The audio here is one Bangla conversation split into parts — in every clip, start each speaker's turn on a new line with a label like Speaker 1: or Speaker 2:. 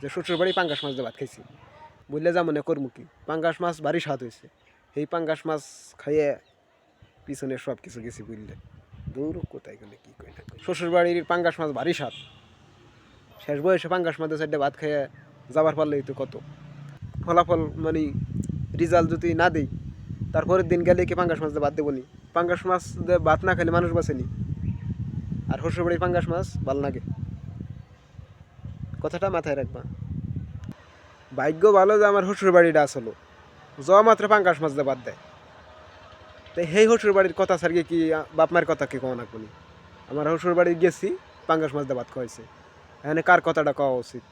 Speaker 1: যে শ্বশুর বাড়ি পাঙ্গাস মাছ দিয়ে ভাত খাইছি, বললে যা মনে করবো কি, পাঙ্গাস মাছ ভারী স্বাদ হয়েছে। এই পাঙ্গাস মাছ খাইয়ে পিছনে সব কিছু গেছি বুঝলে, দূর কোথায় গেলে কী কই না, শ্বশুর বাড়ির পাঙ্গাস মাছ ভারী স্বাদ। শেষ বয়সে পাঙ্গাস মাছের সাইডে ভাত খাইয়ে যাবার পারলেই তো কত ফলাফল, মানে রেজাল্ট যদি না দিই তারপরের দিন গেলে কি পাঙ্গাস মাছ দিয়ে ভাত দেবো নি? পাঙ্গাস মাছ দিয়ে ভাত না খেলে মানুষ বাঁচেনি। আর শ্বশুর বাড়ির পাঙ্গাস মাছ ভাল লাগে, কথাটা মাথায় রাখবা। ভাগ্য ভালো যে আমার শ্বশুর বাড়িটা আসলো যাওয়া মাত্র পাঙ্গাস মাছ দিয়ে ভাত দেয়। তাই সেই শ্বশুর বাড়ির কথা ছাড়িয়ে কি বাপ মায়ের কথা কি কওয়া না বলি? আমার শ্বশুর বাড়ি গেছি, পাঙ্গাস মাছ দিয়ে ভাত খাওয়াইছে, এখানে কার কথাটা কওয়া উচিত?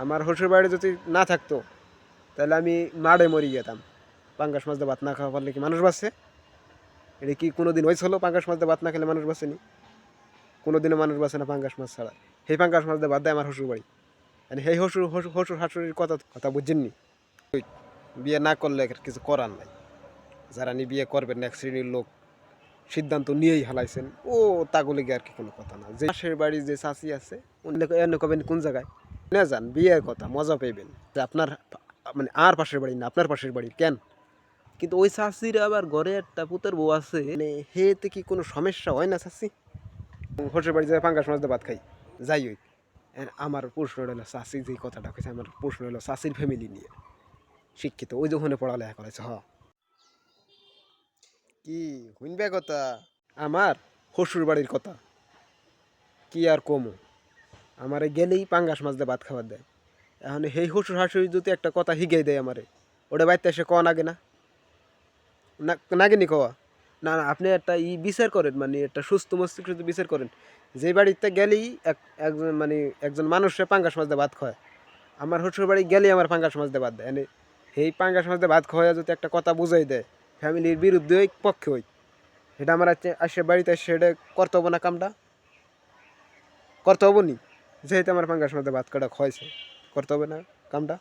Speaker 1: আমার শ্বশুর বাড়ি যদি না থাকতো তাহলে আমি মাড়ে মরি যেতাম। পাঙ্গাস মাছ দিয়ে ভাত না খাওয়া পারলে কি মানুষ বাঁচে? এটা কি কোনো দিন হয়েছিল পাঙ্গাস মাছ দিয়ে ভাত না খেলে মানুষ বাঁচেনি? কোনো দিনও মানুষ বাঁচে না পাঙ্গাস মাছ ছাড়া। সেই পাঙ্গাস মাছ দিয়ে ভাত দেয় আমার শ্বশুর বাড়ি, মানে সেই শ্বশুর শাশুড়ির কথা কথা বুঝছেননি? বিয়ে না করলে কিছু করার নাই, যারা নিয়ে বিয়ে করবেন এক শ্রেণীর লোক সিদ্ধান্ত নিয়েই হালাইছেন, ও তাগুলি আর কি কোনো কথা না। যে পাশের বাড়ির যে চাষি আছে এনে কবেন কোন জায়গায় না যান বিয়ের কথা মজা পাইবেন, যে আপনার মানে আর পাশের বাড়ি না আপনার পাশের বাড়ি কেন? কিন্তু ওই চাষির আবার ঘরে একটা পুতের বউ আছে, মানে হেতে কি কোনো সমস্যা হয় না চাষি? শ্বশুর বাড়ি যায় পাঙ্গাস মাছ দিয়ে ভাত খাই, যাই ওই আমার প্রশ্ন হলো চাষি যে কথাটা কইছে, আমার প্রশ্ন হলো চাষির ফ্যামিলি নিয়ে শিক্ষিত, ওই যখন পড়ালেখা করেছে কি শুনবে কথা? আমার শ্বশুর বাড়ির কথা কি আর কমো, আমারে গেলেই পাঙ্গাস মাছ দিয়ে ভাত খাবার দেয়। এখন সেই শ্বশুর শাশুড়ি যদি একটা কথা হিগেই দেয় আমারে, ওটা বাড়িতে এসে কওয়া নাগে না? নাগেনি কওয়া? না না, আপনি একটা বিচার করেন, মানে একটা সুস্থ মস্তিষ্ক যদি বিচার করেন, যে বাড়িতে গেলেই একজন মানে একজন মানুষের পাঙ্গাস মাছ দিয়ে ভাত খায়, আমার শ্বশুর বাড়ি গেলেই আমার পাঙ্গাস মাছ দিয়ে ভাত দেয়, মানে সেই পাঙ্গাস মাছ দিয়ে ভাত খাওয়া যদি একটা কথা বুঝাই দেয় ফ্যামিলির বিরুদ্ধে ওই পক্ষে ওই, এটা আমার আসে বাড়িতে সেটা করতে হবো না? কামটা করতে হবো নি? যেহেতু আমার পাঙ্গাস মাছ দিয়ে ভাত কাটা খাওয়াইছে, করতে হবে না কামটা?